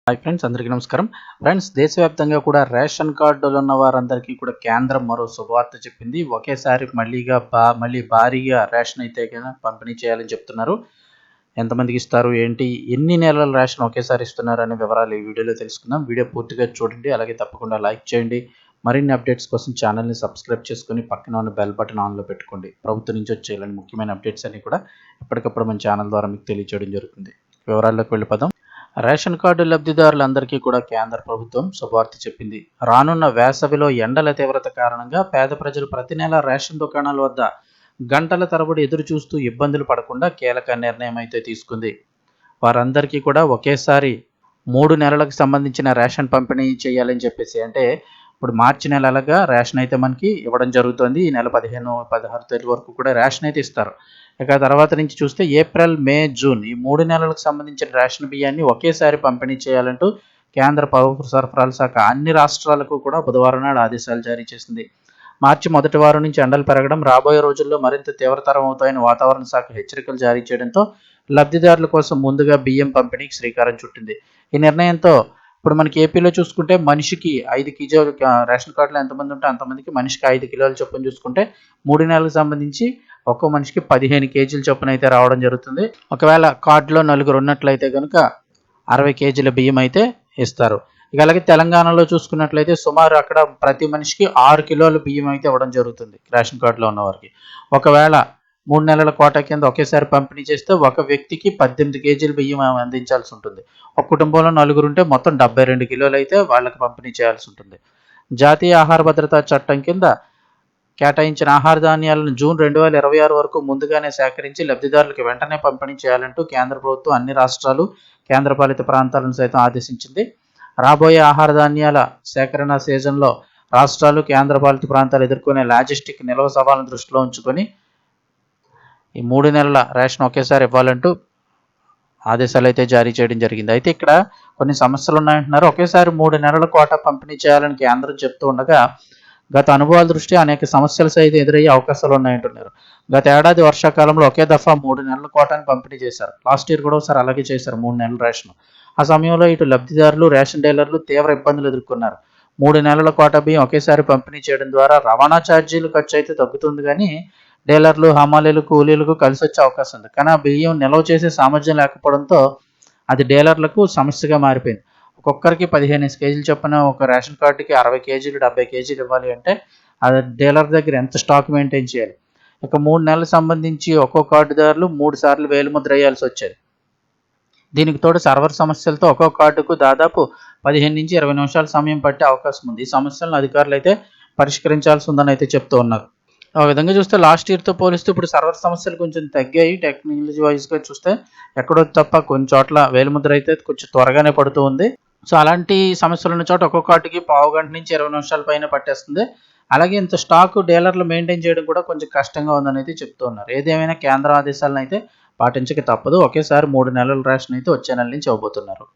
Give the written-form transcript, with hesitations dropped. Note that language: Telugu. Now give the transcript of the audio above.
హాయ్ ఫ్రెండ్స్, అందరికీ నమస్కారం. ఫ్రెండ్స్, దేశవ్యాప్తంగా కూడా రేషన్ కార్డులు ఉన్న వారందరికీ కూడా కేంద్రం మరో శుభవార్త చెప్పింది. ఒకేసారి మళ్ళీ భారీగా రేషన్ అయితే పంపిణీ చేయాలని చెప్తున్నారు. ఎంతమందికి ఇస్తారు, ఏంటి, ఎన్ని నెలల రేషన్ ఒకేసారి ఇస్తున్నారు అనే వివరాలు ఈ వీడియోలో తెలుసుకుందాం. వీడియో పూర్తిగా చూడండి, అలాగే తప్పకుండా లైక్ చేయండి. మరిన్ని అప్డేట్స్ కోసం ఛానల్ని సబ్స్క్రైబ్ చేసుకొని పక్కన ఉన్న బెల్ బటన్ ఆన్లో పెట్టుకోండి. ప్రభుత్వం నుంచి వచ్చే ఇలాంటి ముఖ్యమైన అప్డేట్స్ అన్ని కూడా ఎప్పటికప్పుడు మన ఛానల్ ద్వారా మీకు తెలియజేయడం జరుగుతుంది. వివరాల్లోకి వెళ్ళిపోదాం. రేషన్ కార్డు లబ్ధిదారులందరికీ కూడా కేంద్ర ప్రభుత్వం శుభవార్త చెప్పింది. రానున్న వేసవిలో ఎండల తీవ్రత కారణంగా పేద ప్రజలు ప్రతి నెల రేషన్ దుకాణాల వద్ద గంటల తరబడి ఎదురు చూస్తూ ఇబ్బందులు పడకుండా కీలక నిర్ణయం అయితే తీసుకుంది. వారందరికీ కూడా ఒకేసారి 3 నెలలకు సంబంధించిన రేషన్ పంపిణీ చేయాలని చెప్పేసి, అంటే ఇప్పుడు మార్చి నెలలుగా రేషన్ అయితే మనకి ఇవ్వడం జరుగుతుంది. ఈ నెల 15, 16 తేదీ వరకు కూడా రేషన్ అయితే ఇస్తారు. ఇక తర్వాత నుంచి చూస్తే ఏప్రిల్, మే, జూన్ ఈ 3 నెలలకు సంబంధించిన రేషన్ బియ్యాన్ని ఒకేసారి పంపిణీ చేయాలంటూ కేంద్ర పౌర సరఫరాల శాఖ అన్ని రాష్ట్రాలకు కూడా బుధవారం నాడు ఆదేశాలు జారీ చేసింది. మార్చి మొదటి వారం నుంచి ఎండలు పెరగడం, రాబోయే రోజుల్లో మరింత తీవ్రతరం అవుతాయని వాతావరణ శాఖ హెచ్చరికలు జారీ చేయడంతో లబ్ధిదారుల కోసం ముందుగా బియ్యం పంపిణీకి శ్రీకారం చుట్టింది. ఈ నిర్ణయంతో ఇప్పుడు మనకి ఏపీలో చూసుకుంటే మనిషికి 5 కిలోలు, రేషన్ కార్డులో ఎంతమంది ఉంటే అంతమందికి మనిషికి 5 కిలోల చొప్పున చూసుకుంటే 3 నెలలకు సంబంధించి ఒక్కో మనిషికి 15 కేజీల చొప్పున అయితే రావడం జరుగుతుంది. ఒకవేళ కార్డులో నలుగురు ఉన్నట్లయితే కనుక 60 కేజీల బియ్యం అయితే ఇస్తారు. ఇక అలాగే తెలంగాణలో చూసుకున్నట్లయితే సుమారు అక్కడ ప్రతి మనిషికి 6 కిలోల బియ్యం అయితే ఇవ్వడం జరుగుతుంది రేషన్ కార్డులో ఉన్న వారికి. ఒకవేళ 3 నెలల కోటా కింద ఒకేసారి పంపిణీ చేస్తే ఒక వ్యక్తికి 18 కేజీల బియ్యం అందించాల్సి ఉంటుంది. ఒక కుటుంబంలో నలుగురు ఉంటే మొత్తం 72 కిలోలు అయితే వాళ్ళకి పంపిణీ చేయాల్సి ఉంటుంది. జాతీయ ఆహార భద్రతా చట్టం కింద కేటాయించిన ఆహార ధాన్యాలను జూన్ 2026 వరకు ముందుగానే సేకరించి లబ్ధిదారులకు వెంటనే పంపిణీ చేయాలంటూ కేంద్ర ప్రభుత్వం అన్ని రాష్ట్రాలు, కేంద్రపాలిత ప్రాంతాలను సైతం ఆదేశించింది. రాబోయే ఆహార ధాన్యాల సేకరణ సీజన్లో రాష్ట్రాలు, కేంద్రపాలిత ప్రాంతాలు ఎదుర్కొనే లాజిస్టిక్ నిల్వ సవాళ్ళను దృష్టిలో ఉంచుకొని ఈ 3 నెలల రేషన్ ఒకేసారి ఇవ్వాలంటూ ఆదేశాలు అయితే జారీ చేయడం జరిగింది. అయితే ఇక్కడ కొన్ని సమస్యలు ఉన్నాయంటున్నారు. ఒకేసారి 3 నెలల కోటా పంపిణీ చేయాలని కేంద్రం చెప్తూ ఉండగా గత అనుభవాల దృష్ట్యా అనేక సమస్యలు సైతం ఎదురయ్యే అవకాశాలు ఉన్నాయంటున్నారు. గత ఏడాది వర్షాకాలంలో ఒకే దఫా 3 నెలల కోటాను పంపిణీ చేశారు. లాస్ట్ ఇయర్ కూడా ఒకసారి అలాగే చేశారు, 3 నెలల రేషన్. ఆ సమయంలో ఇటు లబ్ధిదారులు, రేషన్ డీలర్లు తీవ్ర ఇబ్బందులు ఎదుర్కొన్నారు. 3 నెలల కోటా బియ్యం ఒకేసారి పంపిణీ చేయడం ద్వారా రవాణా ఛార్జీలు ఖర్చు అయితే తగ్గుతుంది, కానీ డీలర్లు, హమాలీలు, కూలీలకు కలిసి వచ్చే అవకాశం ఉంది. కానీ ఆ బియ్యం నిల్వ చేసే సామర్థ్యం లేకపోవడంతో అది డీలర్లకు సమస్యగా మారిపోయింది. ఒక్కొక్కరికి 15 కేజీలు చొప్పున ఒక రేషన్ కార్డుకి 60 కేజీలు, 70 కేజీలు ఇవ్వాలి అంటే అది డీలర్ దగ్గర ఎంత స్టాక్ మెయింటైన్ చేయాలి. ఇక 3 నెలలకు సంబంధించి ఒక్కో కార్డుదారులు 3 సార్లు వేలిముద్ర వేయాల్సి వచ్చేది. దీనికి తోడు సర్వర్ సమస్యలతో ఒక్కో కార్డుకు దాదాపు 15 నుంచి 20 నిమిషాల సమయం పట్టే అవకాశం ఉంది. ఈ సమస్యలను అధికారులు అయితే పరిష్కరించాల్సి ఉందని అయితే చెప్తూ ఉన్నారు. ఆ విధంగా చూస్తే లాస్ట్ ఇయర్తో పోలిస్తే ఇప్పుడు సర్వర్ సమస్యలు కొంచెం తగ్గాయి. టెక్నాలజీ వైజ్గా చూస్తే ఎక్కడో తప్ప కొన్ని చోట్ల వేలిముద్ర అయితే కొంచెం త్వరగానే పడుతూ ఉంది. సో అలాంటి సమస్యలు ఉన్న చోట ఒక్కొక్క కార్డుకి పావు గంట నుంచి 20 నిమిషాల పైన పట్టేస్తుంది. అలాగే ఇంత స్టాక్ డీలర్లు మెయింటైన్ చేయడం కూడా కొంచెం కష్టంగా ఉందని అయితే చెప్తూ ఉన్నారు. ఏదేమైనా కేంద్ర ఆదేశాలను అయితే పాటించక తప్పదు. ఒకేసారి 3 నెలల రేషన్ అయితే వచ్చే నెల నుంచి ఇవ్వబోతున్నారు.